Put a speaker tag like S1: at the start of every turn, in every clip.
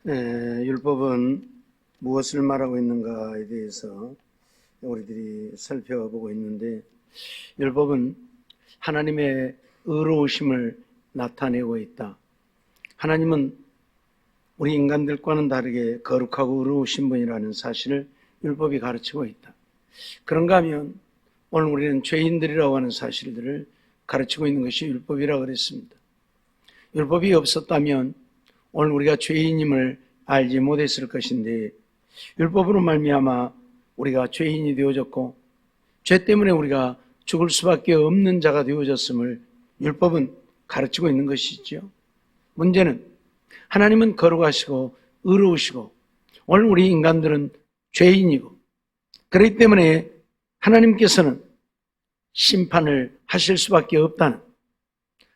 S1: 율법은 무엇을 말하고 있는가에 대해서 우리들이 살펴보고 있는데, 율법은 하나님의 의로우심을 나타내고 있다. 하나님은 우리 인간들과는 다르게 거룩하고 의로우신 분이라는 사실을 율법이 가르치고 있다. 그런가 하면 오늘 우리는 죄인들이라고 하는 사실들을 가르치고 있는 것이 율법이라고 그랬습니다. 율법이 없었다면 오늘 우리가 죄인임을 알지 못했을 것인데, 율법으로 말미암아 우리가 죄인이 되어졌고 죄 때문에 우리가 죽을 수밖에 없는 자가 되어졌음을 율법은 가르치고 있는 것이죠. 문제는 하나님은 거룩하시고 의로우시고 오늘 우리 인간들은 죄인이고, 그렇기 때문에 하나님께서는 심판을 하실 수밖에 없다는,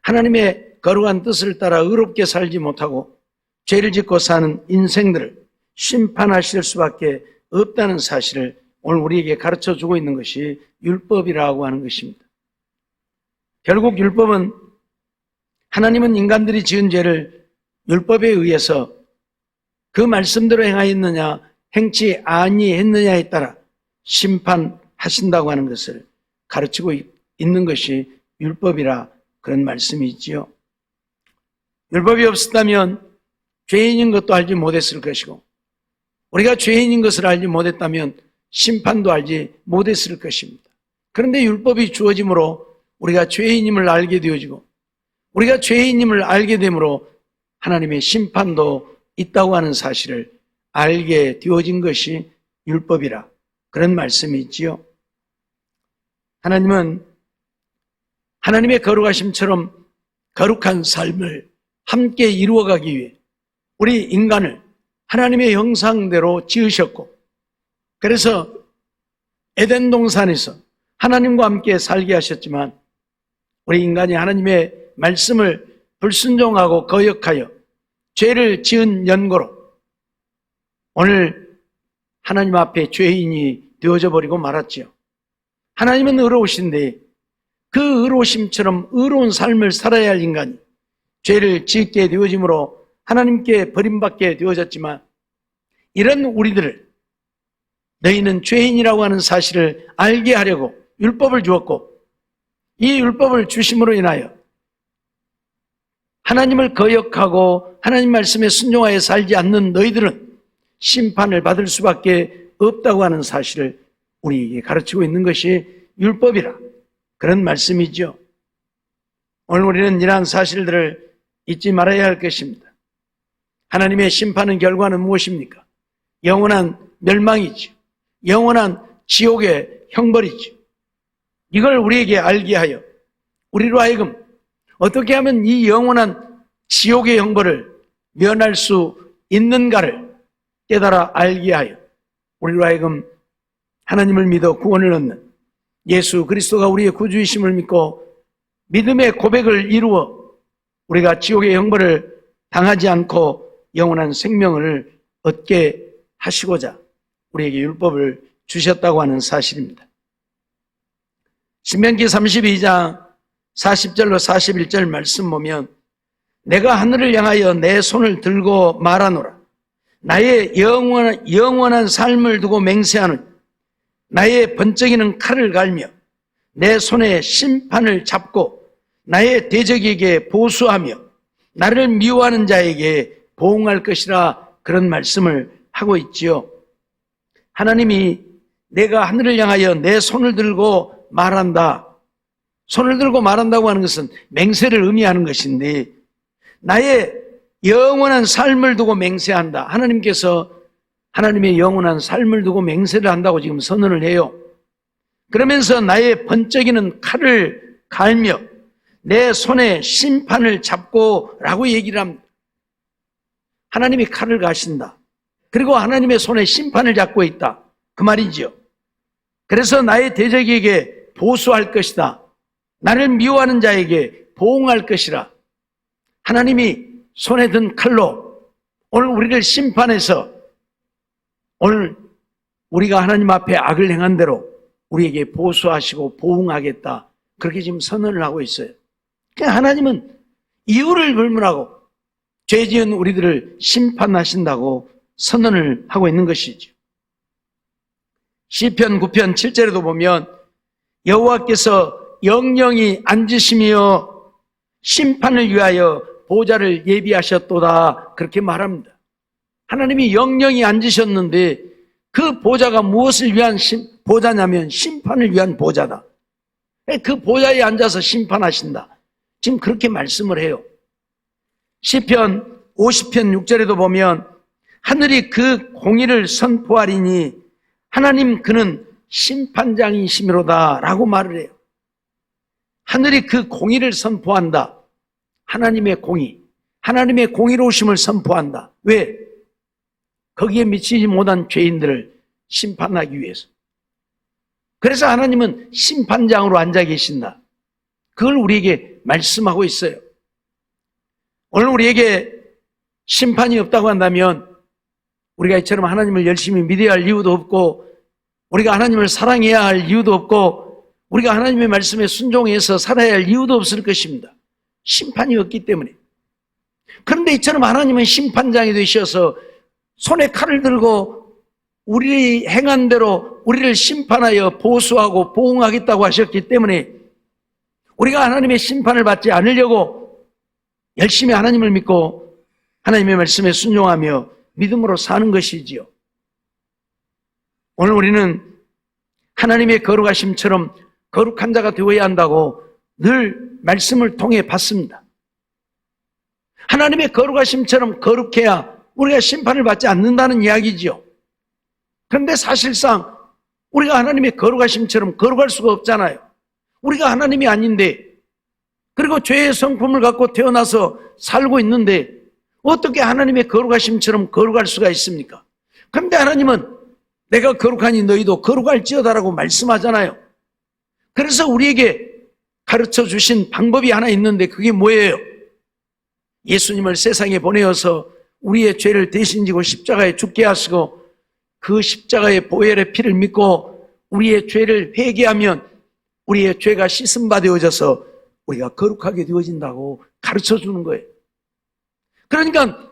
S1: 하나님의 거룩한 뜻을 따라 의롭게 살지 못하고 죄를 짓고 사는 인생들을 심판하실 수밖에 없다는 사실을 오늘 우리에게 가르쳐주고 있는 것이 율법이라고 하는 것입니다. 결국 율법은, 하나님은 인간들이 지은 죄를 율법에 의해서 그 말씀대로 행하였느냐 행치 아니했느냐에 따라 심판하신다고 하는 것을 가르치고 있는 것이 율법이라 그런 말씀이 있지요. 율법이 없었다면 죄인인 것도 알지 못했을 것이고, 우리가 죄인인 것을 알지 못했다면 심판도 알지 못했을 것입니다. 그런데 율법이 주어짐으로 우리가 죄인임을 알게 되어지고, 우리가 죄인임을 알게 되므로 하나님의 심판도 있다고 하는 사실을 알게 되어진 것이 율법이라 그런 말씀이 있지요. 하나님은 하나님의 거룩하심처럼 거룩한 삶을 함께 이루어가기 위해 우리 인간을 하나님의 형상대로 지으셨고, 그래서 에덴 동산에서 하나님과 함께 살게 하셨지만, 우리 인간이 하나님의 말씀을 불순종하고 거역하여 죄를 지은 연고로 오늘 하나님 앞에 죄인이 되어져 버리고 말았지요. 하나님은 의로우신데 그 의로우심처럼 의로운 삶을 살아야 할 인간이 죄를 짓게 되어짐으로 하나님께 버림받게 되어졌지만, 이런 우리들을 너희는 죄인이라고 하는 사실을 알게 하려고 율법을 주었고, 이 율법을 주심으로 인하여 하나님을 거역하고 하나님 말씀에 순종하여 살지 않는 너희들은 심판을 받을 수밖에 없다고 하는 사실을 우리에게 가르치고 있는 것이 율법이라 그런 말씀이죠. 오늘 우리는 이러한 사실들을 잊지 말아야 할 것입니다. 하나님의 심판의 결과는 무엇입니까? 영원한 멸망이죠. 영원한 지옥의 형벌이죠. 이걸 우리에게 알게 하여 우리로 하여금 어떻게 하면 이 영원한 지옥의 형벌을 면할 수 있는가를 깨달아 알게 하여 우리로 하여금 하나님을 믿어 구원을 얻는 예수 그리스도가 우리의 구주이심을 믿고 믿음의 고백을 이루어 우리가 지옥의 형벌을 당하지 않고 영원한 생명을 얻게 하시고자 우리에게 율법을 주셨다고 하는 사실입니다. 신명기 32장 40절로 41절 말씀 보면, 내가 하늘을 향하여 내 손을 들고 말하노라. 나의 영원한 삶을 두고 맹세하는, 나의 번쩍이는 칼을 갈며 내 손에 심판을 잡고 나의 대적에게 보수하며 나를 미워하는 자에게 보응할 것이라 그런 말씀을 하고 있지요. 하나님이 내가 하늘을 향하여 내 손을 들고 말한다. 손을 들고 말한다고 하는 것은 맹세를 의미하는 것인데, 나의 영원한 삶을 두고 맹세한다. 하나님께서 하나님의 영원한 삶을 두고 맹세를 한다고 지금 선언을 해요. 그러면서 나의 번쩍이는 칼을 갈며 내 손에 심판을 잡고 라고 얘기를 합니다. 하나님이 칼을 가신다. 그리고 하나님의 손에 심판을 잡고 있다. 그 말이지요. 그래서 나의 대적에게 보수할 것이다. 나를 미워하는 자에게 보응할 것이라. 하나님이 손에 든 칼로 오늘 우리를 심판해서 오늘 우리가 하나님 앞에 악을 행한 대로 우리에게 보수하시고 보응하겠다. 그렇게 지금 선언을 하고 있어요. 그러니까 하나님은 이유를 불문하고 죄 지은 우리들을 심판하신다고 선언을 하고 있는 것이죠. 시편 9편 7절에도 보면 여호와께서 영영이 앉으시며 심판을 위하여 보좌를 예비하셨도다, 그렇게 말합니다. 하나님이 영영이 앉으셨는데 그 보좌가 무엇을 위한 보좌냐면 심판을 위한 보좌다. 그 보좌에 앉아서 심판하신다, 지금 그렇게 말씀을 해요. 시편 50편 6절에도 보면 하늘이 그 공의를 선포하리니 하나님 그는 심판장이시미로다 라고 말을 해요. 하늘이 그 공의를 선포한다. 하나님의 공의, 하나님의 공의로우심을 선포한다. 왜? 거기에 미치지 못한 죄인들을 심판하기 위해서. 그래서 하나님은 심판장으로 앉아 계신다, 그걸 우리에게 말씀하고 있어요. 오늘 우리에게 심판이 없다고 한다면 우리가 이처럼 하나님을 열심히 믿어야 할 이유도 없고, 우리가 하나님을 사랑해야 할 이유도 없고, 우리가 하나님의 말씀에 순종해서 살아야 할 이유도 없을 것입니다. 심판이 없기 때문에. 그런데 이처럼 하나님은 심판장이 되셔서 손에 칼을 들고 우리 행한 대로 우리를 심판하여 보수하고 보응하겠다고 하셨기 때문에 우리가 하나님의 심판을 받지 않으려고 열심히 하나님을 믿고 하나님의 말씀에 순종하며 믿음으로 사는 것이지요. 오늘 우리는 하나님의 거룩하심처럼 거룩한 자가 되어야 한다고 늘 말씀을 통해 봤습니다. 하나님의 거룩하심처럼 거룩해야 우리가 심판을 받지 않는다는 이야기지요. 그런데 사실상 우리가 하나님의 거룩하심처럼 거룩할 수가 없잖아요. 우리가 하나님이 아닌데, 그리고 죄의 성품을 갖고 태어나서 살고 있는데 어떻게 하나님의 거룩하심처럼 거룩할 수가 있습니까? 그런데 하나님은 내가 거룩하니 너희도 거룩할지어다라고 말씀하잖아요. 그래서 우리에게 가르쳐 주신 방법이 하나 있는데 그게 뭐예요? 예수님을 세상에 보내어서 우리의 죄를 대신 지고 십자가에 죽게 하시고 그 십자가의 보혈의 피를 믿고 우리의 죄를 회개하면 우리의 죄가 씻음바 되어져서 우리가 거룩하게 되어진다고 가르쳐 주는 거예요. 그러니까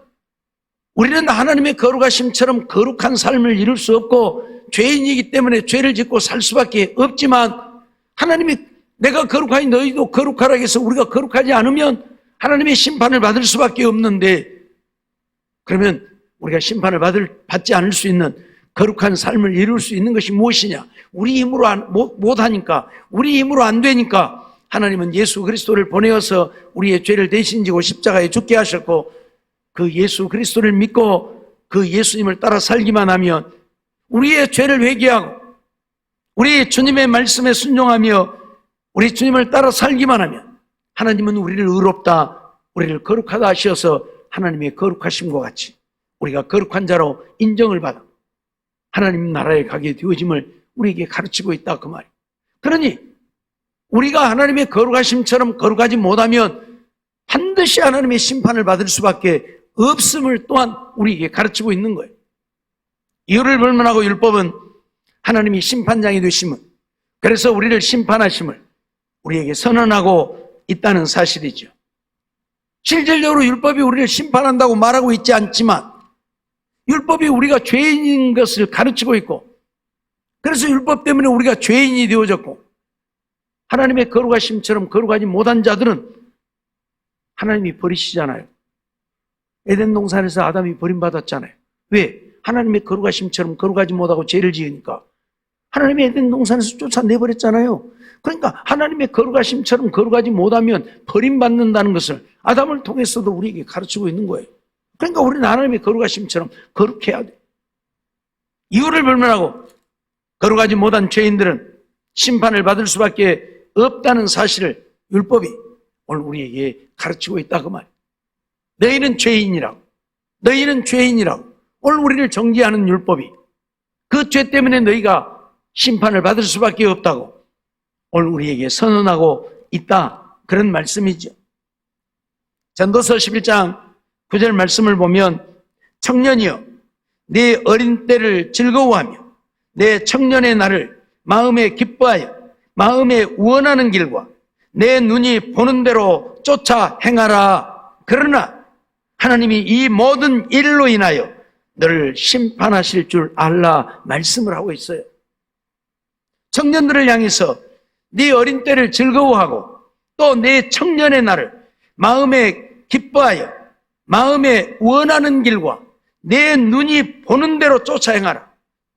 S1: 우리는 하나님의 거룩하심처럼 거룩한 삶을 이룰 수 없고 죄인이기 때문에 죄를 짓고 살 수밖에 없지만, 하나님이 내가 거룩하니 너희도 거룩하라 해서 우리가 거룩하지 않으면 하나님의 심판을 받을 수밖에 없는데, 그러면 우리가 심판을 받지 않을 수 있는 거룩한 삶을 이룰 수 있는 것이 무엇이냐? 우리 힘으로 못하니까, 우리 힘으로 안 되니까 하나님은 예수 그리스도를 보내어서 우리의 죄를 대신 지고 십자가에 죽게 하셨고, 그 예수 그리스도를 믿고 그 예수님을 따라 살기만 하면, 우리의 죄를 회개하고 우리 주님의 말씀에 순종하며 우리 주님을 따라 살기만 하면 하나님은 우리를 의롭다, 우리를 거룩하다 하셔서 하나님의 거룩하심과 같이 우리가 거룩한 자로 인정을 받아 하나님 나라에 가게 되어짐을 우리에게 가르치고 있다, 그 말이에요. 그러니 우리가 하나님의 거룩하심처럼 거룩하지 못하면 반드시 하나님의 심판을 받을 수밖에 없음을 또한 우리에게 가르치고 있는 거예요. 이유를 불문하고 율법은 하나님이 심판장이 되심은, 그래서 우리를 심판하심을 우리에게 선언하고 있다는 사실이죠. 실질적으로 율법이 우리를 심판한다고 말하고 있지 않지만 율법이 우리가 죄인인 것을 가르치고 있고, 그래서 율법 때문에 우리가 죄인이 되어졌고, 하나님의 거룩하심처럼 거룩하지 못한 자들은 하나님이 버리시잖아요. 에덴 동산에서 아담이 버림받았잖아요. 왜? 하나님의 거룩하심처럼 거룩하지 못하고 죄를 지으니까 하나님의 에덴 동산에서 쫓아내버렸잖아요. 그러니까 하나님의 거룩하심처럼 거룩하지 못하면 버림받는다는 것을 아담을 통해서도 우리에게 가르치고 있는 거예요. 그러니까 우리는 하나님의 거룩하심처럼 거룩해야 돼. 이유를 불문하고 거룩하지 못한 죄인들은 심판을 받을 수밖에 없다는 사실을 율법이 오늘 우리에게 가르치고 있다, 그 말이에요. 너희는 죄인이라고, 너희는 죄인이라고 오늘 우리를 정죄하는 율법이, 그 죄 때문에 너희가 심판을 받을 수밖에 없다고 오늘 우리에게 선언하고 있다, 그런 말씀이죠. 전도서 11장 9절 말씀을 보면 청년이여 내 어린 때를 즐거워하며 내 청년의 날을 마음에 기뻐하여 마음에 원하는 길과 내 눈이 보는 대로 쫓아 행하라. 그러나 하나님이 이 모든 일로 인하여 너를 심판하실 줄 알라 말씀을 하고 있어요. 청년들을 향해서 네 어린 때를 즐거워하고 또 내 청년의 날을 마음에 기뻐하여 마음에 원하는 길과 내 눈이 보는 대로 쫓아 행하라.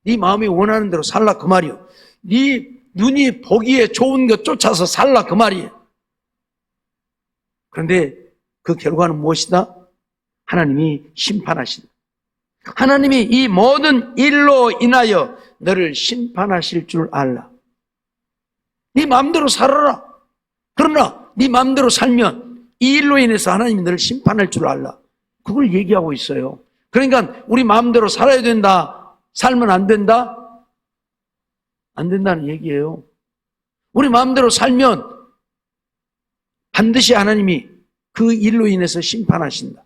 S1: 네 마음이 원하는 대로 살라 그 말이요. 네 눈이 보기에 좋은 것 쫓아서 살라 그 말이에요. 그런데 그 결과는 무엇이다? 하나님이 심판하신다. 하나님이 이 모든 일로 인하여 너를 심판하실 줄 알라. 네 마음대로 살아라. 그러나 네 마음대로 살면 이 일로 인해서 하나님이 너를 심판할 줄 알라. 그걸 얘기하고 있어요. 그러니까 우리 마음대로 살아야 된다. 살면 안 된다? 안 된다는 얘기예요. 우리 마음대로 살면 반드시 하나님이 그 일로 인해서 심판하신다.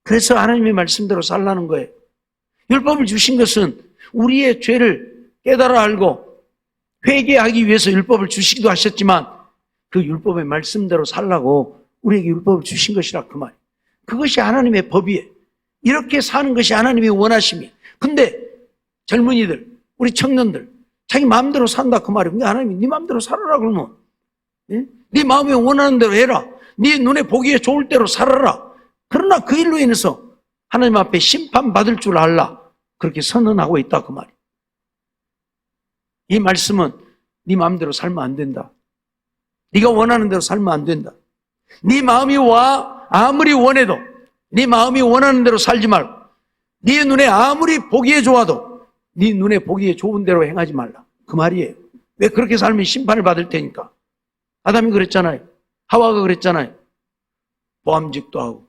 S1: 그래서 하나님의 말씀대로 살라는 거예요. 율법을 주신 것은 우리의 죄를 깨달아 알고 회개하기 위해서 율법을 주시기도 하셨지만 그 율법의 말씀대로 살라고 우리에게 율법을 주신 것이라 그 말이에요. 그것이 하나님의 법이에요. 이렇게 사는 것이 하나님의 원하심이에요. 근데 젊은이들, 우리 청년들 자기 마음대로 산다 그 말이에요. 근데 하나님이 네 마음대로 살아라 그러면 네 마음에 원하는 대로 해라. 네 눈에 보기에 좋을 대로 살아라. 그러나 그 일로 인해서 하나님 앞에 심판받을 줄 알라. 그렇게 선언하고 있다 그 말이에요. 이 말씀은 네 마음대로 살면 안 된다. 네가 원하는 대로 살면 안 된다. 네 마음이 아무리 원해도 네 마음이 원하는 대로 살지 말고 네 눈에 아무리 보기에 좋아도 네 눈에 보기에 좋은 대로 행하지 말라. 그 말이에요. 왜 그렇게 살면 심판을 받을 테니까. 아담이 그랬잖아요. 하와가 그랬잖아요. 보암직도 하고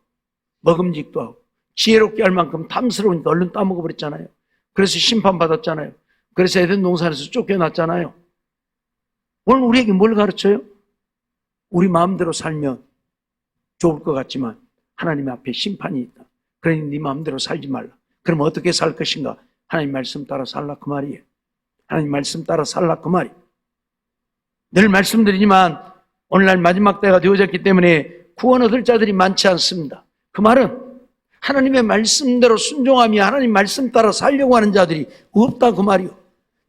S1: 먹음직도 하고 지혜롭게 할 만큼 탐스러우니까 얼른 따먹어버렸잖아요. 그래서 심판받았잖아요. 그래서 에덴 동산에서 쫓겨났잖아요. 오늘 우리에게 뭘 가르쳐요? 우리 마음대로 살면 좋을 것 같지만 하나님 앞에 심판이 있다. 그러니 네 마음대로 살지 말라. 그럼 어떻게 살 것인가? 하나님 말씀 따라 살라 그 말이에요. 하나님 말씀 따라 살라 그 말이에요. 늘 말씀드리지만 오늘날 마지막 때가 되어졌기 때문에 구원 얻을 자들이 많지 않습니다. 그 말은 하나님의 말씀대로 순종하며 하나님 말씀 따라 살려고 하는 자들이 없다 그 말이요.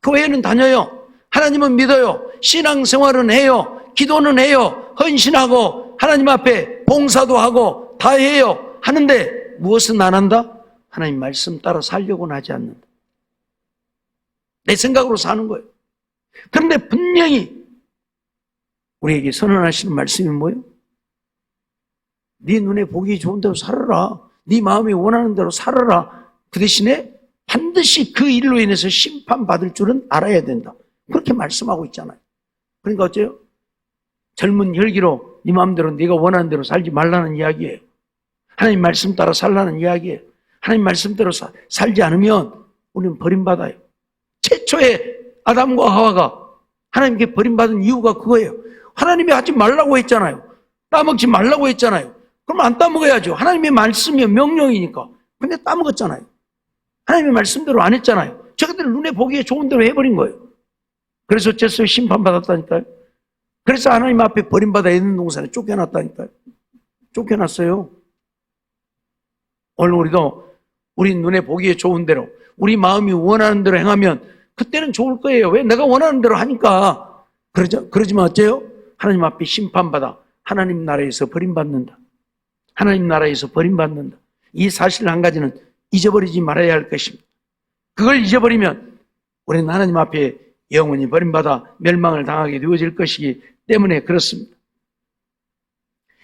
S1: 교회는 다녀요. 하나님은 믿어요. 신앙생활은 해요. 기도는 해요. 헌신하고 하나님 앞에 봉사도 하고 다 해요. 하는데 무엇은 안 한다? 하나님 말씀 따라 살려고는 하지 않는다. 내 생각으로 사는 거예요. 그런데 분명히 우리에게 선언하시는 말씀이 뭐예요? 네 눈에 보기 좋은 대로 살아라. 네 마음이 원하는 대로 살아라. 그 대신에 반드시 그 일로 인해서 심판받을 줄은 알아야 된다. 그렇게 말씀하고 있잖아요. 그러니까 어째요? 젊은 혈기로 네 마음대로 네가 원하는 대로 살지 말라는 이야기예요. 하나님 말씀 따라 살라는 이야기예요. 하나님 말씀대로 살지 않으면 우리는 버림받아요. 최초의 아담과 하와가 하나님께 버림받은 이유가 그거예요. 하나님이 하지 말라고 했잖아요. 따먹지 말라고 했잖아요. 그럼 안 따먹어야죠. 하나님의 말씀이 명령이니까. 근데 따먹었잖아요. 하나님의 말씀대로 안 했잖아요. 저것들 눈에 보기에 좋은 대로 해버린 거예요. 그래서 어째서 심판받았다니까요. 그래서 하나님 앞에 버림받아 있는 동산에 쫓겨났다니까요. 쫓겨났어요. 오늘 우리도 우리 눈에 보기에 좋은 대로 우리 마음이 원하는 대로 행하면 그때는 좋을 거예요. 왜? 내가 원하는 대로 하니까. 그러지만 어째요? 하나님 앞에 심판받아 하나님 나라에서 버림받는다. 하나님 나라에서 버림받는다. 이 사실 한 가지는 잊어버리지 말아야 할 것입니다. 그걸 잊어버리면 우리는 하나님 앞에 영원히 버림받아 멸망을 당하게 되어질 것이기 때문에 그렇습니다.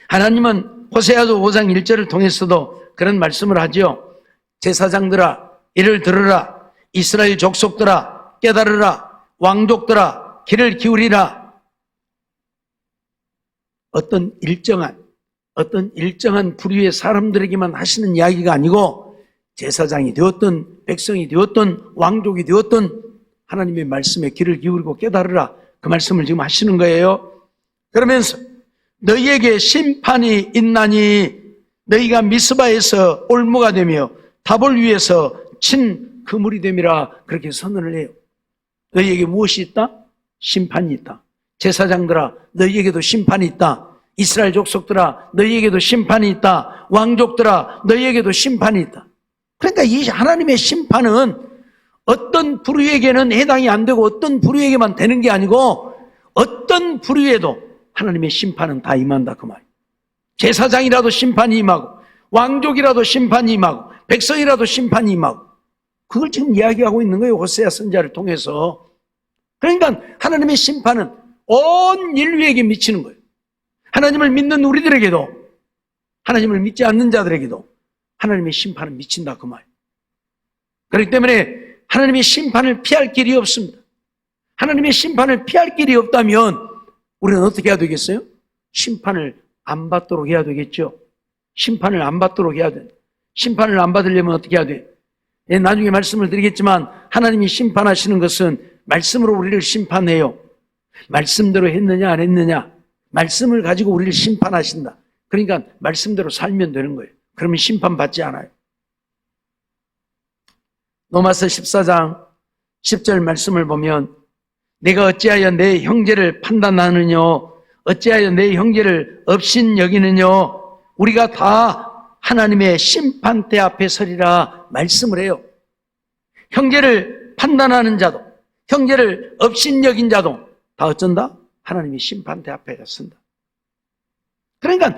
S1: 하나님은 호세아서 5장 1절을 통해서도 그런 말씀을 하죠. 제사장들아 이를 들으라. 이스라엘 족속들아 깨달으라. 왕족들아 귀를 기울이라. 어떤 일정한 부류의 사람들에게만 하시는 이야기가 아니고 제사장이 되었든 백성이 되었든 왕족이 되었든 하나님의 말씀에 귀를 기울이고 깨달으라. 그 말씀을 지금 하시는 거예요. 그러면서 너희에게 심판이 있나니 너희가 미스바에서 올무가 되며 다볼 위에서 친 그물이 됨이라. 그렇게 선언을 해요. 너희에게 무엇이 있다? 심판이 있다. 제사장들아 너희에게도 심판이 있다. 이스라엘 족속들아 너희에게도 심판이 있다. 왕족들아 너희에게도 심판이 있다. 그러니까 이 하나님의 심판은 어떤 부류에게는 해당이 안 되고 어떤 부류에게만 되는 게 아니고 어떤 부류에도 하나님의 심판은 다 임한다 그 말이에요. 제사장이라도 심판이 임하고 왕족이라도 심판이 임하고 백성이라도 심판이 임하고 그걸 지금 이야기하고 있는 거예요. 호세아 선지자를 통해서. 그러니까 하나님의 심판은 온 인류에게 미치는 거예요. 하나님을 믿는 우리들에게도 하나님을 믿지 않는 자들에게도 하나님의 심판은 미친다 그 말이에요. 그렇기 때문에 하나님의 심판을 피할 길이 없습니다. 하나님의 심판을 피할 길이 없다면 우리는 어떻게 해야 되겠어요? 심판을 안 받도록 해야 되겠죠. 심판을 안 받도록 해야 돼. 심판을 안 받으려면 어떻게 해야 돼? 나중에 말씀을 드리겠지만 하나님이 심판하시는 것은 말씀으로 우리를 심판해요. 말씀대로 했느냐 안 했느냐 말씀을 가지고 우리를 심판하신다. 그러니까 말씀대로 살면 되는 거예요. 그러면 심판받지 않아요. 로마서 14장 10절 말씀을 보면 내가 어찌하여 내 형제를 판단하느냐 어찌하여 내 형제를 업신 여기느냐 우리가 다 하나님의 심판대 앞에 서리라 말씀을 해요. 형제를 판단하는 자도 형제를 업신 여긴 자도 다 어쩐다? 하나님의 심판대 앞에 선다. 그러니까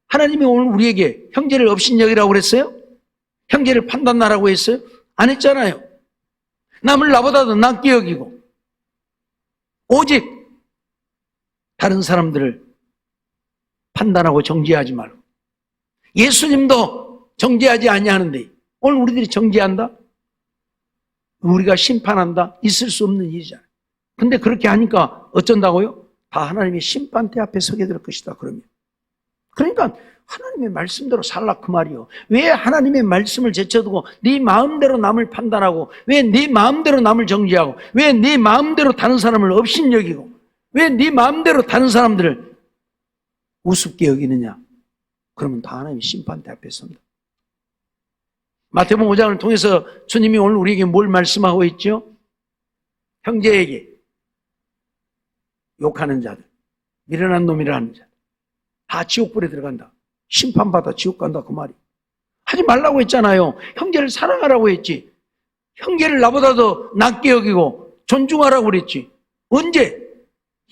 S1: 하나님이 오늘 우리에게 형제를 업신 여기라고 그랬어요? 형제를 판단하라고 했어요? 안 했잖아요. 남을 나보다도 낫게 여기고 오직 다른 사람들을 판단하고 정죄하지 말고 예수님도 정죄하지 아니하는데 오늘 우리들이 정죄한다? 우리가 심판한다? 있을 수 없는 일이잖아요. 근데 그렇게 하니까 어쩐다고요? 다 하나님의 심판대 앞에 서게 될 것이다 그러면. 그러니까 하나님의 말씀대로 살라 그 말이요. 왜 하나님의 말씀을 제쳐두고 네 마음대로 남을 판단하고 왜 네 마음대로 남을 정죄하고 왜 네 마음대로 다른 사람을 업신여기고 왜 네 마음대로 다른 사람들을 우습게 여기느냐. 그러면 다 하나님의 심판대 앞에 선다. 마태복음 5장을 통해서 주님이 오늘 우리에게 뭘 말씀하고 있죠? 형제에게 욕하는 자들, 미련한 놈이라는 자들 다 지옥불에 들어간다. 심판받아 지옥 간다 그 말이. 하지 말라고 했잖아요. 형제를 사랑하라고 했지. 형제를 나보다도 낫게 여기고 존중하라고 그랬지. 언제?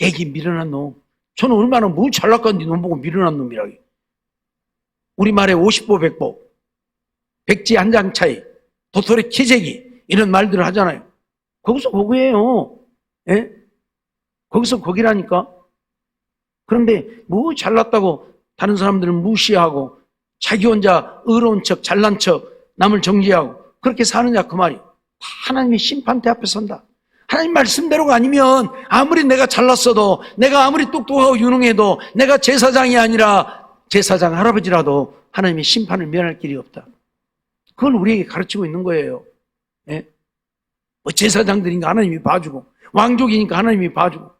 S1: 얘기 미련한 놈. 저는 얼마나 뭐 잘났건지 놈 보고 미련한 놈이라고. 우리말에 50보 100보 백지 한 장 차이 도토리 키재기 이런 말들을 하잖아요. 거기서 거기예요. 예? 거기서 거기라니까. 그런데 뭐 잘났다고 다른 사람들은 무시하고 자기 혼자 의로운 척 잘난 척 남을 정죄하고 그렇게 사느냐 그 말이. 하나님의 심판대 앞에 선다. 하나님 말씀대로가 아니면 아무리 내가 잘났어도 내가 아무리 똑똑하고 유능해도 내가 제사장이 아니라 제사장 할아버지라도 하나님의 심판을 면할 길이 없다. 그걸 우리에게 가르치고 있는 거예요. 예? 뭐 제사장들이니까 하나님이 봐주고 왕족이니까 하나님이 봐주고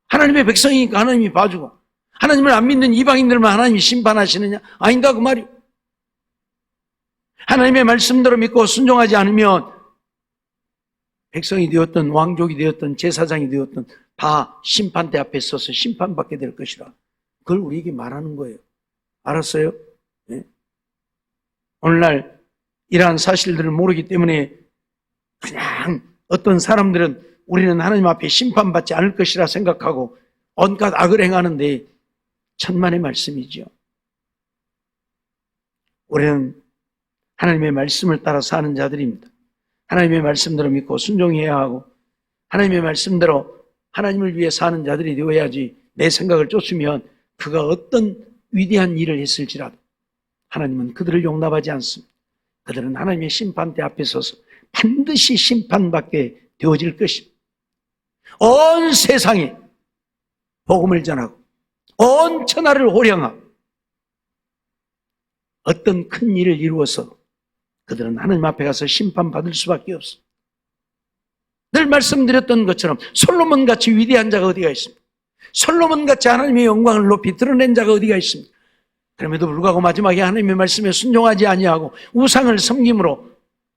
S1: 하나님의 백성이니까 하나님이 봐주고 하나님을 안 믿는 이방인들만 하나님이 심판하시느냐? 아니다 그 말이에요. 하나님의 말씀대로 믿고 순종하지 않으면 백성이 되었든 왕족이 되었든 제사장이 되었든 다 심판대 앞에 서서 심판받게 될 것이라. 그걸 우리에게 말하는 거예요. 알았어요? 네? 오늘날 이러한 사실들을 모르기 때문에 그냥 어떤 사람들은 우리는 하나님 앞에 심판받지 않을 것이라 생각하고 온갖 악을 행하는데 천만의 말씀이죠. 우리는 하나님의 말씀을 따라 사는 자들입니다. 하나님의 말씀대로 믿고 순종해야 하고 하나님의 말씀대로 하나님을 위해 사는 자들이 되어야지 내 생각을 쫓으면 그가 어떤 위대한 일을 했을지라도 하나님은 그들을 용납하지 않습니다. 그들은 하나님의 심판대 앞에 서서 반드시 심판받게 되어질 것입니다. 온 세상에 복음을 전하고 온 천하를 호령하고 어떤 큰 일을 이루어서 그들은 하나님 앞에 가서 심판받을 수밖에 없습니다. 늘 말씀드렸던 것처럼 솔로몬같이 위대한 자가 어디가 있습니까? 솔로몬같이 하나님의 영광을 높이 드러낸 자가 어디가 있습니까? 그럼에도 불구하고 마지막에 하나님의 말씀에 순종하지 아니하고 우상을 섬김으로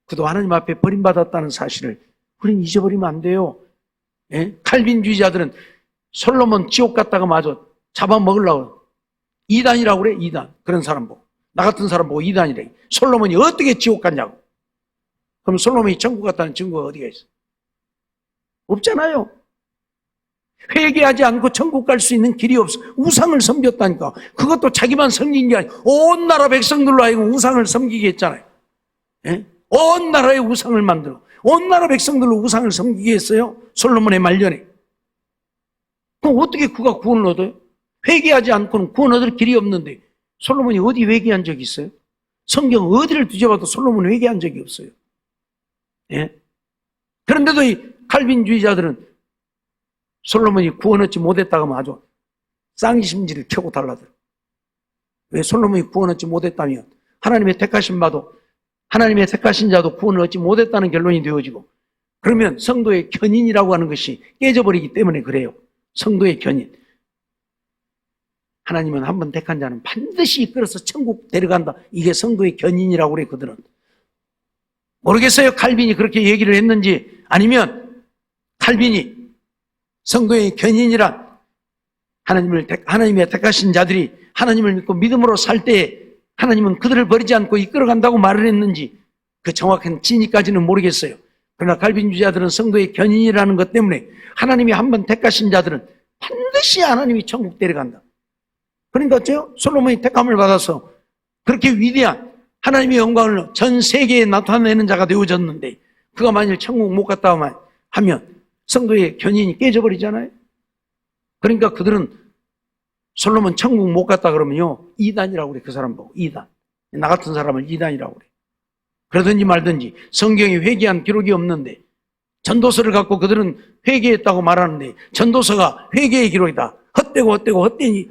S1: 그도 하나님 앞에 버림받았다는 사실을 우리는 잊어버리면 안 돼요. 예? 칼빈주의자들은 솔로몬 지옥 갔다가 마저 잡아먹으려고 이단이라고 그래, 이단. 그런 사람 보고. 나 같은 사람 보고 이단이래. 솔로몬이 어떻게 지옥 갔냐고. 그럼 솔로몬이 천국 갔다는 증거가 어디가 있어? 없잖아요. 회개하지 않고 천국 갈 수 있는 길이 없어. 우상을 섬겼다니까. 그것도 자기만 섬긴 게 아니고 온 나라 백성들로 하여금 우상을 섬기게 했잖아요. 예? 온 나라에 우상을 만들어. 온 나라 백성들로 우상을 섬기게 했어요. 솔로몬의 말년에. 그럼 어떻게 그가 구원을 얻어요? 회개하지 않고는 구원 얻을 길이 없는데 솔로몬이 어디 회개한 적이 있어요? 성경 어디를 뒤져봐도 솔로몬은 회개한 적이 없어요. 예? 그런데도 이 칼빈주의자들은 솔로몬이 구원 얻지 못했다고 하면 아주 쌍심지를 켜고 달라들어. 왜 솔로몬이 구원 얻지 못했다면 하나님의 택하신 바도 하나님의 택하신 자도 구원을 얻지 못했다는 결론이 되어지고, 그러면 성도의 견인이라고 하는 것이 깨져버리기 때문에 그래요. 성도의 견인. 하나님은 한 번 택한 자는 반드시 이끌어서 천국 데려간다. 이게 성도의 견인이라고 그래, 그들은. 모르겠어요. 칼빈이 그렇게 얘기를 했는지, 아니면 칼빈이 성도의 견인이란 하나님의 택하신 자들이 하나님을 믿고 믿음으로 살 때에 하나님은 그들을 버리지 않고 이끌어간다고 말을 했는지 그 정확한 진위까지는 모르겠어요. 그러나 칼빈주의자들은 성도의 견인이라는 것 때문에 하나님이 한 번 택하신 자들은 반드시 하나님이 천국 데려간다. 그러니까 어째요? 솔로몬이 택함을 받아서 그렇게 위대한 하나님의 영광을 전 세계에 나타내는 자가 되어졌는데 그가 만일 천국 못 갔다 하면 성도의 견인이 깨져버리잖아요. 그러니까 그들은 솔로몬 천국 못 갔다 그러면요, 이단이라고 그래. 그 사람 보고 이단. 나 같은 사람을 이단이라고 그래. 그러든지 말든지 성경에 회개한 기록이 없는데 전도서를 갖고 그들은 회개했다고 말하는데 전도서가 회개의 기록이다.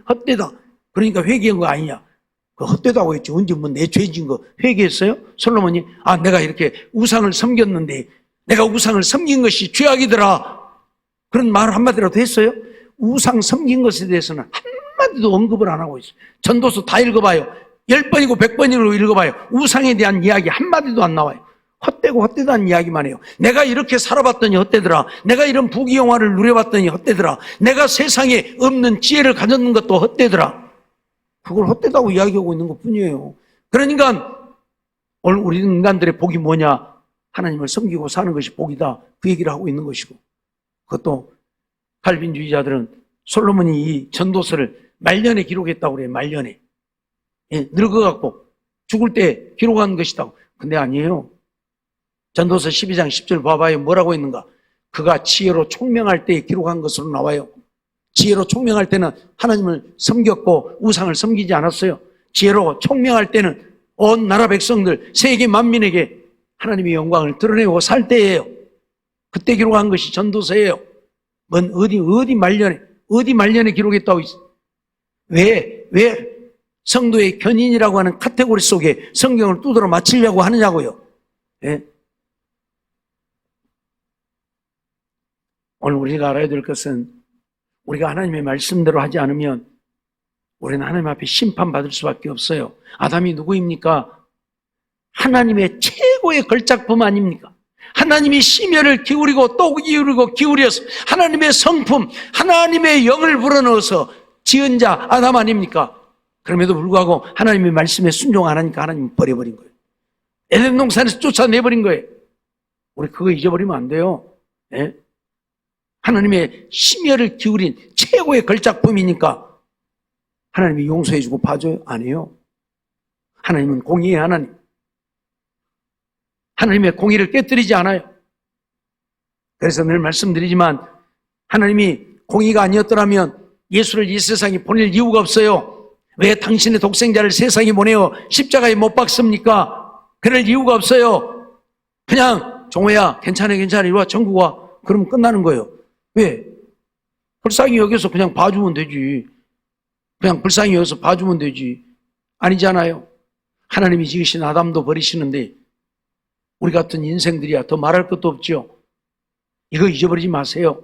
S1: 헛되다. 그러니까 회개한 거 아니냐. 그 헛되다고 했지. 언제 뭐 내 죄진 거 회개했어요? 솔로몬이 내가 이렇게 우상을 섬겼는데 내가 우상을 섬긴 것이 죄악이더라. 그런 말 한마디라도 했어요? 우상 섬긴 것에 대해서는 한마디도 언급을 안 하고 있어요. 전도서 다 읽어봐요. 10번이고 100번이고 읽어봐요. 우상에 대한 이야기 한마디도 안 나와요. 헛되다는 이야기만 해요. 내가 이렇게 살아봤더니 헛되더라. 내가 이런 부귀영화를 누려봤더니 헛되더라. 내가 세상에 없는 지혜를 가졌는 것도 헛되더라. 그걸 헛되다고 이야기하고 있는 것 뿐이에요. 그러니까 오늘 우리 인간들의 복이 뭐냐? 하나님을 섬기고 사는 것이 복이다. 그 얘기를 하고 있는 것이고, 그것도 칼빈주의자들은 솔로몬이 이 전도서를 말년에 기록했다고 그래요. 말년에. 늙어갖고 죽을 때 기록한 것이다. 근데 아니에요. 전도서 12장 10절 봐봐요. 뭐라고 있는가? 그가 지혜로 총명할 때 기록한 것으로 나와요. 지혜로 총명할 때는 하나님을 섬겼고 우상을 섬기지 않았어요. 지혜로 총명할 때는 온 나라 백성들, 세계 만민에게 하나님의 영광을 드러내고 살 때예요. 그때 기록한 것이 전도서예요. 어디 말년에 기록했다고 있어. 왜 성도의 견인이라고 하는 카테고리 속에 성경을 두드러 맞추려고 하느냐고요. 예? 오늘 우리가 알아야 될 것은 우리가 하나님의 말씀대로 하지 않으면 우리는 하나님 앞에 심판받을 수밖에 없어요. 아담이 누구입니까? 하나님의 최고의 걸작품 아닙니까? 하나님이 심혈을 기울이고 또 기울여서 하나님의 성품, 하나님의 영을 불어넣어서 지은 자 아담 아닙니까? 그럼에도 불구하고 하나님의 말씀에 순종 안 하니까 하나님이 버려버린 거예요. 에덴 동산에서 쫓아내버린 거예요. 우리 그거 잊어버리면 안 돼요. 예? 하나님의 심혈을 기울인 최고의 걸작품이니까 하나님이 용서해주고 봐줘요? 안 해요. 하나님은 공의의 하나님. 하나님의 공의를 깨뜨리지 않아요. 그래서 늘 말씀드리지만 하나님이 공의가 아니었더라면 예수를 이 세상에 보낼 이유가 없어요. 왜 당신의 독생자를 세상에 보내어 십자가에 못 박습니까? 그럴 이유가 없어요. 그냥 종호야 괜찮아 이리 와 천국 와. 그러면 끝나는 거예요. 왜? 불쌍히 여기서 그냥 봐주면 되지. 그냥 불쌍히 여기서 봐주면 되지. 아니잖아요. 하나님이 지으신 아담도 버리시는데 우리 같은 인생들이야 더 말할 것도 없죠. 이거 잊어버리지 마세요.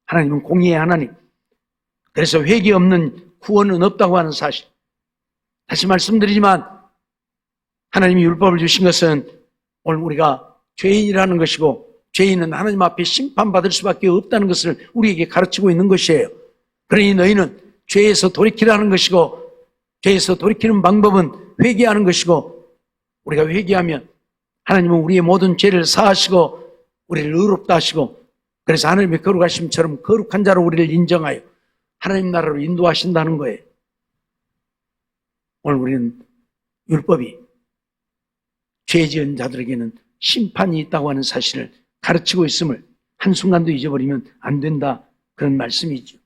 S1: 하나님은 공의의 하나님. 그래서 회개 없는 구원은 없다고 하는 사실. 다시 말씀드리지만 하나님이 율법을 주신 것은 오늘 우리가 죄인이라는 것이고 죄인은 하나님 앞에 심판받을 수밖에 없다는 것을 우리에게 가르치고 있는 것이에요. 그러니 너희는 죄에서 돌이키라는 것이고 죄에서 돌이키는 방법은 회개하는 것이고, 우리가 회개하면 하나님은 우리의 모든 죄를 사하시고 우리를 의롭다 하시고, 그래서 하나님의 거룩하심처럼 거룩한 자로 우리를 인정하여 하나님 나라로 인도하신다는 거예요. 오늘 우리는 율법이 죄 지은 자들에게는 심판이 있다고 하는 사실을 가르치고 있음을 한순간도 잊어버리면 안 된다, 그런 말씀이죠.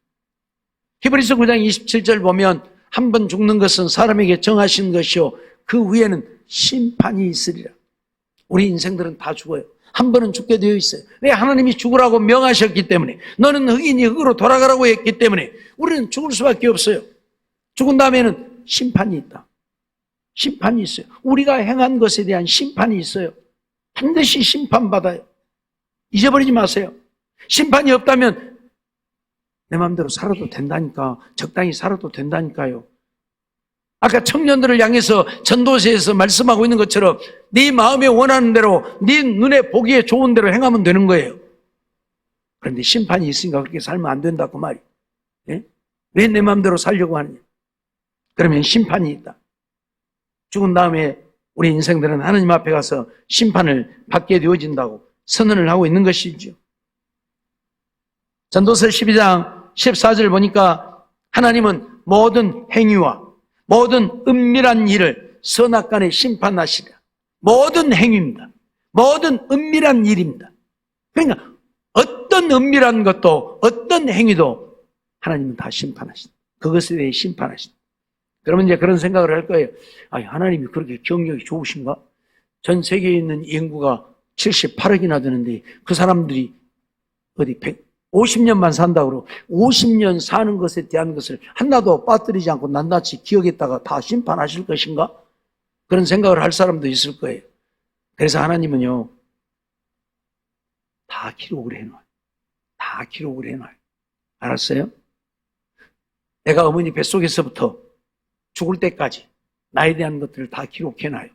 S1: 히브리서 9장 27절 보면 한 번 죽는 것은 사람에게 정하신 것이요 그 후에는 심판이 있으리라. 우리 인생들은 다 죽어요. 한 번은 죽게 되어 있어요. 왜? 하나님이 죽으라고 명하셨기 때문에, 너는 흑인이 흑으로 돌아가라고 했기 때문에 우리는 죽을 수밖에 없어요. 죽은 다음에는 심판이 있다. 심판이 있어요. 우리가 행한 것에 대한 심판이 있어요. 반드시 심판받아요. 잊어버리지 마세요. 심판이 없다면 내 마음대로 살아도 된다니까, 적당히 살아도 된다니까요. 아까 청년들을 향해서 전도서에서 말씀하고 있는 것처럼 네 마음에 원하는 대로, 네 눈에 보기에 좋은 대로 행하면 되는 거예요. 그런데 심판이 있으니까 그렇게 살면 안 된다, 그 말이에요. 예? 왜 내 마음대로 살려고 하느냐? 그러면 심판이 있다. 죽은 다음에 우리 인생들은 하나님 앞에 가서 심판을 받게 되어진다고 선언을 하고 있는 것이죠. 전도서 12장 14절 보니까 하나님은 모든 행위와 모든 은밀한 일을 선악간에 심판하시리라. 모든 행위입니다. 모든 은밀한 일입니다. 그러니까 어떤 은밀한 것도 어떤 행위도 하나님은 다 심판하신다. 그것에 대해 심판하신다. 그러면 이제 그런 생각을 할 거예요. 아니, 하나님이 그렇게 경력이 좋으신가? 전 세계에 있는 인구가 78억이나 되는데 그 사람들이 어디 50년만 산다고 50년 사는 것에 대한 것을 하나도 빠뜨리지 않고 낱낱이 기억했다가 다 심판하실 것인가? 그런 생각을 할 사람도 있을 거예요. 그래서 하나님은요, 다 기록을 해놔요. 다 기록을 해놔요. 알았어요? 내가 어머니 뱃속에서부터 죽을 때까지 나에 대한 것들을 다 기록해놔요.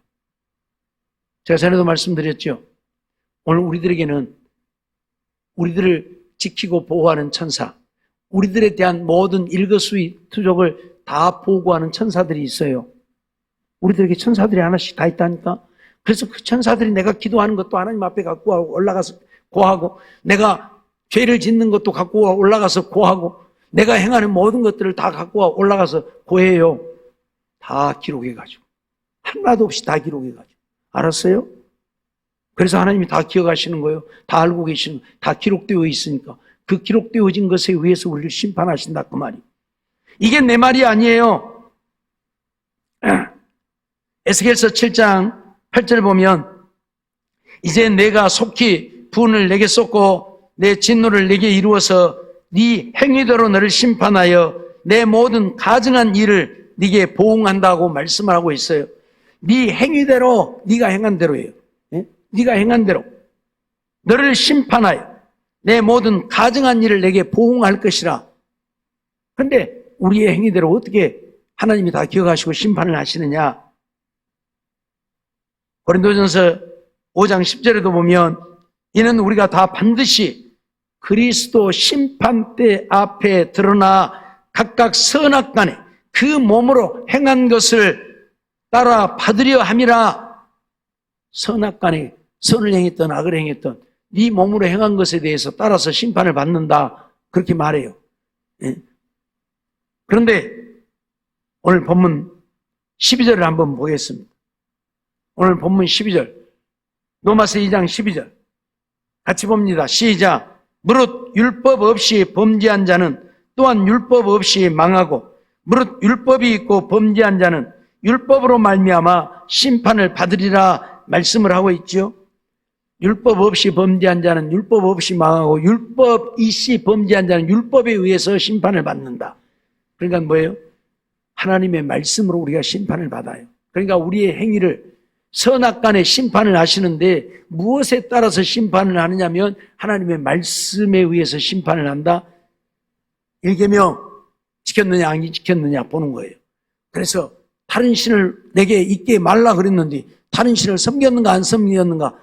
S1: 제가 전에도 말씀드렸죠. 오늘 우리들에게는 우리들을 지키고 보호하는 천사, 우리들에 대한 모든 일거수일투족을 다 보고하는 천사들이 있어요. 우리들에게 천사들이 하나씩 다 있다니까. 그래서 그 천사들이 내가 기도하는 것도 하나님 앞에 갖고 올라가서 고하고, 내가 죄를 짓는 것도 갖고 올라가서 고하고, 내가 행하는 모든 것들을 다 갖고 올라가서 고해요. 다 기록해가지고. 하나도 없이 다 기록해가지고. 알았어요? 그래서 하나님이 다 기억하시는 거예요. 다 알고 계시는 거예요. 다 기록되어 있으니까. 그 기록되어진 것에 의해서 우리를 심판하신다, 그 말이. 이게 내 말이 아니에요. 에스겔서 7장 8절 보면, 이제 내가 속히 분을 내게 쏟고 내 진노를 내게 이루어서 네 행위대로 너를 심판하여 내 모든 가증한 일을 네게 보응한다고 말씀을 하고 있어요. 네 행위대로, 네가 행한 대로예요. 예? 네가 행한 대로 너를 심판하여 내 모든 가증한 일을 내게 보응할 것이라. 그런데 우리의 행위대로 어떻게 하나님이 다 기억하시고 심판을 하시느냐? 고린도전서 5장 10절에도 보면, 이는 우리가 다 반드시 그리스도 심판대 앞에 드러나 각각 선악간에 그 몸으로 행한 것을 따라 받으려 함이라. 선악간에 선을 행했던 악을 행했던 네 몸으로 행한 것에 대해서 따라서 심판을 받는다, 그렇게 말해요. 예. 그런데 오늘 본문 12절을 한번 보겠습니다. 오늘 본문 12절, 로마서 2장 12절 같이 봅니다. 시작. 무릇 율법 없이 범죄한 자는 또한 율법 없이 망하고, 무릇 율법이 있고 범죄한 자는 율법으로 말미암아 심판을 받으리라 말씀을 하고 있죠. 율법 없이 범죄한 자는 율법 없이 망하고, 율법 있이 범죄한 자는 율법에 의해서 심판을 받는다. 그러니까 뭐예요? 하나님의 말씀으로 우리가 심판을 받아요. 그러니까 우리의 행위를 선악간에 심판을 하시는데, 무엇에 따라서 심판을 하느냐면 하나님의 말씀에 의해서 심판을 한다. 일계명 지켰느냐 안 지켰느냐 보는 거예요. 그래서 다른 신을 내게 있게 말라 그랬는데 다른 신을 섬겼는가 안 섬겼는가,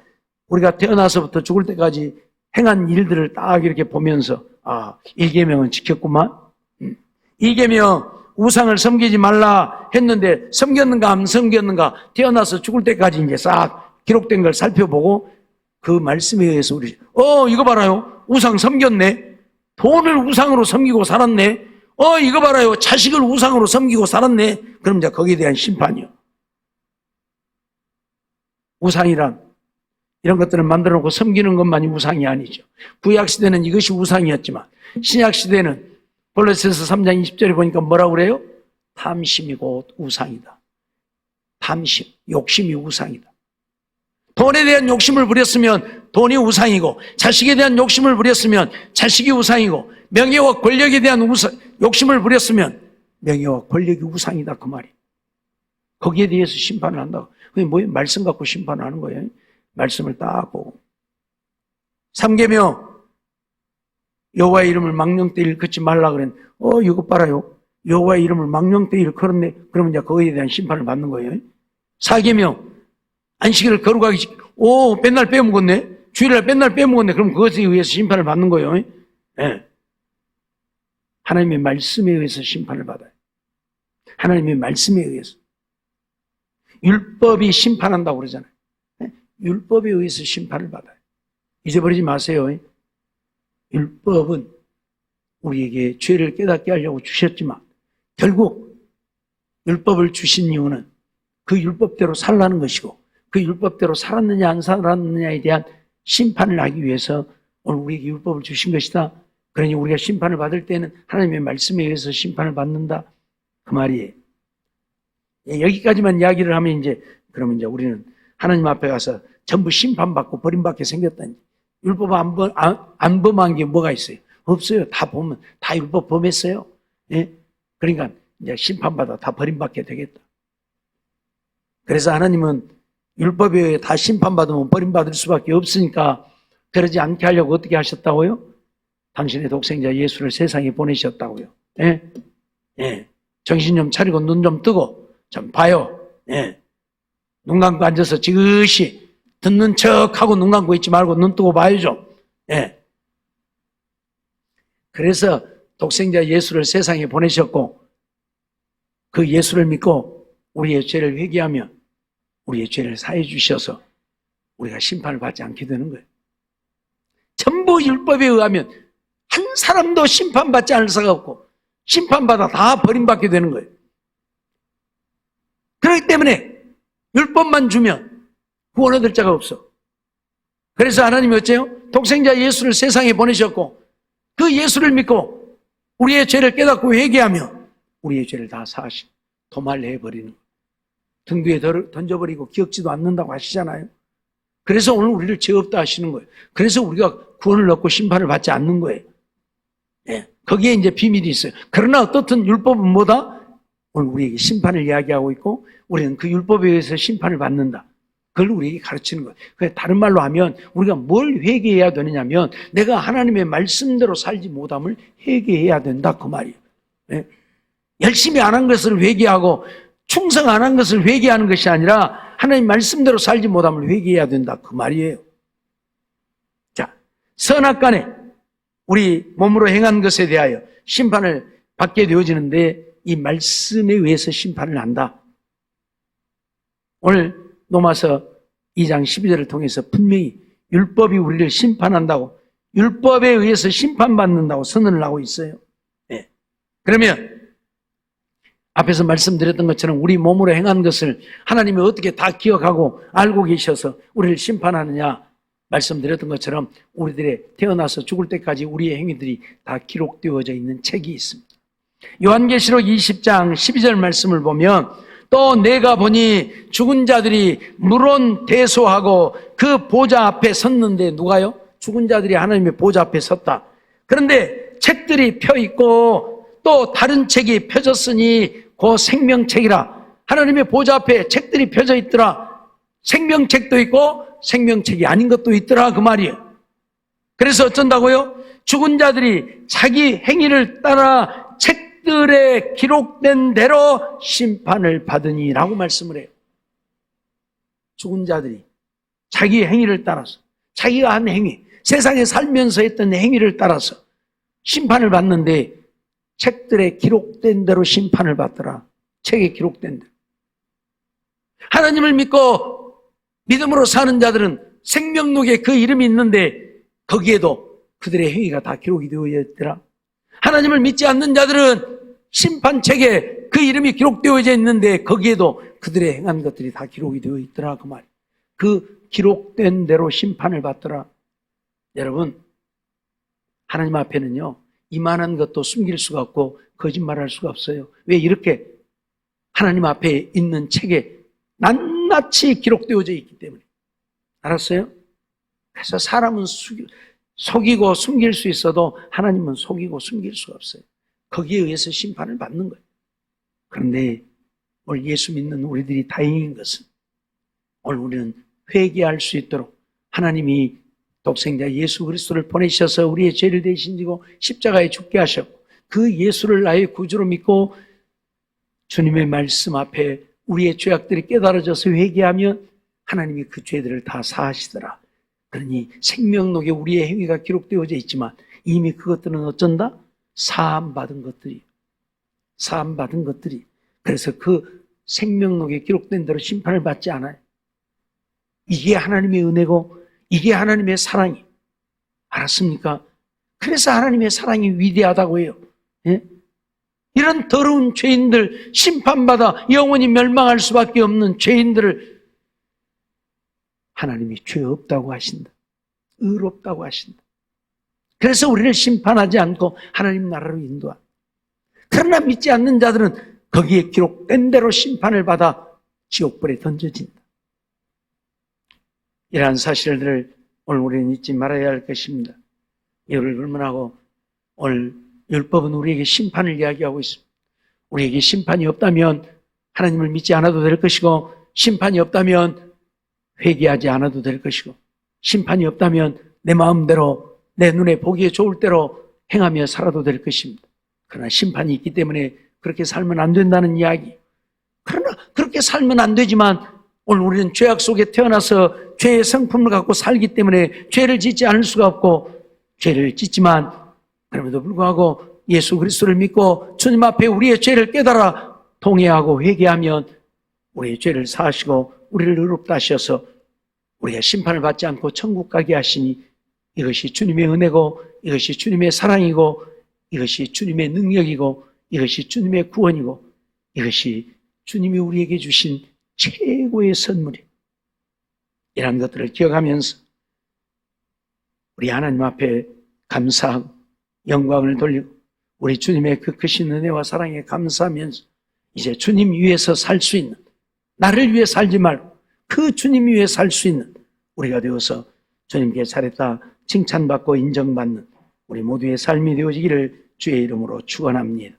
S1: 우리가 태어나서부터 죽을 때까지 행한 일들을 딱 이렇게 보면서, 아, 일계명은 지켰구만. 일계명 우상을 섬기지 말라 했는데 섬겼는가 안 섬겼는가 태어나서 죽을 때까지 이제 싹 기록된 걸 살펴보고 그 말씀에 의해서 우리 이거 봐라요. 우상 섬겼네. 돈을 우상으로 섬기고 살았네. 이거 봐라요. 자식을 우상으로 섬기고 살았네. 그럼 이제 거기에 대한 심판이요. 우상이란 이런 것들을 만들어 놓고 섬기는 것만이 우상이 아니죠. 구약시대는 이것이 우상이었지만 신약시대는 골로새서 3장 20절에 보니까 뭐라고 그래요? 탐심이 곧 우상이다. 탐심, 욕심이 우상이다. 돈에 대한 욕심을 부렸으면 돈이 우상이고, 자식에 대한 욕심을 부렸으면 자식이 우상이고, 명예와 권력에 대한 욕심을 부렸으면 명예와 권력이 우상이다 그 말이에요. 거기에 대해서 심판을 한다고. 그게 뭐예요? 말씀 갖고 심판하는 거예요. 말씀을 딱 보고. 3계명 여호와의 이름을 망령때 일컫지 말라 그랬는데 이거 봐라요. 여호와의 이름을 망령때 일컬었네. 그러면 이제 거기에 대한 심판을 받는 거예요. 4계명 안식일을 거룩하게 맨날 빼먹었네. 주일날 맨날 빼먹었네. 그럼 그것에 의해서 심판을 받는 거예요. 네. 하나님의 말씀에 의해서 심판을 받아요. 하나님의 말씀에 의해서. 율법이 심판한다고 그러잖아요. 네? 율법에 의해서 심판을 받아요. 잊어버리지 마세요. 율법은 우리에게 죄를 깨닫게 하려고 주셨지만 결국 율법을 주신 이유는 그 율법대로 살라는 것이고 그 율법대로 살았느냐 안 살았느냐에 대한 심판을 하기 위해서 오늘 우리에게 율법을 주신 것이다. 그러니 우리가 심판을 받을 때는 하나님의 말씀에 의해서 심판을 받는다. 그 말이에요. 여기까지만 이야기를 하면 그러면 이제 우리는 하나님 앞에 가서 전부 심판받고 버림받게 생겼다니. 율법 안 범한 게 뭐가 있어요? 없어요. 다 보면 다 율법 범했어요. 예? 그러니까 이제 심판받아 다 버림받게 되겠다. 그래서 하나님은 율법에 의해 다 심판받으면 버림받을 수밖에 없으니까 그러지 않게 하려고 어떻게 하셨다고요? 당신의 독생자 예수를 세상에 보내셨다고요. 예? 예. 정신 좀 차리고 눈 좀 뜨고 좀 봐요. 예. 눈 감고 앉아서 지그시 듣는 척하고 눈 감고 있지 말고 눈 뜨고 봐야죠. 예. 그래서 독생자 예수를 세상에 보내셨고 그 예수를 믿고 우리의 죄를 회개하면 우리의 죄를 사해 주셔서 우리가 심판을 받지 않게 되는 거예요. 전부 율법에 의하면 한 사람도 심판받지 않을 수가 없고 심판받아 다 버림받게 되는 거예요. 그렇기 때문에 율법만 주면 구원 얻을 자가 없어. 그래서 하나님이 어째요? 독생자 예수를 세상에 보내셨고 그 예수를 믿고 우리의 죄를 깨닫고 회개하며 우리의 죄를 다 사하시고 도말해버리는 거예요. 등 뒤에 던져버리고 기억지도 않는다고 하시잖아요. 그래서 오늘 우리를 죄 없다 하시는 거예요. 그래서 우리가 구원을 얻고 심판을 받지 않는 거예요. 예, 거기에 이제 비밀이 있어요. 그러나 어떻든 율법은 뭐다? 오늘 우리에게 심판을 이야기하고 있고 우리는 그 율법에 의해서 심판을 받는다. 그걸 우리에게 가르치는 거예요. 그래서 다른 말로 하면 우리가 뭘 회개해야 되느냐면 내가 하나님의 말씀대로 살지 못함을 회개해야 된다 그 말이에요. 예? 열심히 안 한 것을 회개하고 충성 안 한 것을 회개하는 것이 아니라 하나님 말씀대로 살지 못함을 회개해야 된다 그 말이에요. 자, 선악간에 우리 몸으로 행한 것에 대하여 심판을 받게 되어지는데 이 말씀에 의해서 심판을 한다. 오늘 로마서 2장 12절을 통해서 분명히 율법이 우리를 심판한다고 율법에 의해서 심판받는다고 선언을 하고 있어요. 네. 그러면 앞에서 말씀드렸던 것처럼 우리 몸으로 행한 것을 하나님이 어떻게 다 기억하고 알고 계셔서 우리를 심판하느냐 말씀드렸던 것처럼 우리들의 태어나서 죽을 때까지 우리의 행위들이 다 기록되어져 있는 책이 있습니다. 요한계시록 20장 12절 말씀을 보면 또 내가 보니 죽은 자들이 물론 대소하고 그 보좌 앞에 섰는데 누가요? 죽은 자들이 하나님의 보좌 앞에 섰다. 그런데 책들이 펴 있고 또 다른 책이 펴졌으니 그 생명책이라. 하나님의 보좌 앞에 책들이 펴져 있더라. 생명책도 있고 생명책이 아닌 것도 있더라 그 말이에요. 그래서 어쩐다고요? 죽은 자들이 자기 행위를 따라 책들에 기록된 대로 심판을 받으니라고 말씀을 해요. 죽은 자들이 자기 행위를 따라서 자기가 한 행위, 세상에 살면서 했던 행위를 따라서 심판을 받는데 책들에 기록된 대로 심판을 받더라. 책에 기록된 대로. 하나님을 믿고 믿음으로 사는 자들은 생명록에 그 이름이 있는데 거기에도 그들의 행위가 다 기록이 되어 있더라. 하나님을 믿지 않는 자들은 심판책에 그 이름이 기록되어져 있는데 거기에도 그들의 행한 것들이 다 기록이 되어 있더라. 그 말. 그 기록된 대로 심판을 받더라. 여러분, 하나님 앞에는요, 이만한 것도 숨길 수가 없고 거짓말할 수가 없어요. 왜? 이렇게 하나님 앞에 있는 책에 낱낱이 기록되어져 있기 때문에. 알았어요? 그래서 사람은 속이고 숨길 수 있어도 하나님은 속이고 숨길 수가 없어요. 거기에 의해서 심판을 받는 거예요. 그런데 오늘 예수 믿는 우리들이 다행인 것은 오늘 우리는 회개할 수 있도록 하나님이 독생자 예수 그리스도를 보내셔서 우리의 죄를 대신 지고 십자가에 죽게 하셨고 그 예수를 나의 구주로 믿고 주님의 말씀 앞에 우리의 죄악들이 깨달아져서 회개하면 하나님이 그 죄들을 다 사하시더라. 그러니 생명록에 우리의 행위가 기록되어져 있지만 이미 그것들은 어쩐다? 사함받은 것들이. 사함받은 것들이. 그래서 그 생명록에 기록된 대로 심판을 받지 않아요. 이게 하나님의 은혜고 이게 하나님의 사랑이. 알았습니까? 그래서 하나님의 사랑이 위대하다고 해요. 예? 이런 더러운 죄인들, 심판받아 영원히 멸망할 수밖에 없는 죄인들을 하나님이 죄 없다고 하신다. 의롭다고 하신다. 그래서 우리를 심판하지 않고 하나님 나라로 인도한다. 그러나 믿지 않는 자들은 거기에 기록된 대로 심판을 받아 지옥불에 던져진다. 이러한 사실들을 오늘 우리는 잊지 말아야 할 것입니다. 이를 불문하고 오늘 율법은 우리에게 심판을 이야기하고 있습니다. 우리에게 심판이 없다면 하나님을 믿지 않아도 될 것이고 심판이 없다면 회개하지 않아도 될 것이고 심판이 없다면 내 마음대로 내 눈에 보기에 좋을 대로 행하며 살아도 될 것입니다. 그러나 심판이 있기 때문에 그렇게 살면 안 된다는 이야기. 그러나 그렇게 살면 안 되지만 오늘 우리는 죄악 속에 태어나서 죄의 성품을 갖고 살기 때문에 죄를 짓지 않을 수가 없고 죄를 짓지만 그럼에도 불구하고 예수 그리스도를 믿고 주님 앞에 우리의 죄를 깨달아 통회하고 회개하면 우리의 죄를 사하시고 우리를 의롭다 하셔서 우리가 심판을 받지 않고 천국 가게 하시니 이것이 주님의 은혜고 이것이 주님의 사랑이고 이것이 주님의 능력이고 이것이 주님의 구원이고 이것이 주님이 우리에게 주신 최고의 선물이에요. 이런 것들을 기억하면서 우리 하나님 앞에 감사하고 영광을 돌리고 우리 주님의 그 크신 은혜와 사랑에 감사하면서 이제 주님 위해서 살 수 있는 나를 위해 살지 말고 그 주님 위해 살 수 있는 우리가 되어서 주님께 잘했다 칭찬받고 인정받는 우리 모두의 삶이 되어지기를 주의 이름으로 축원합니다.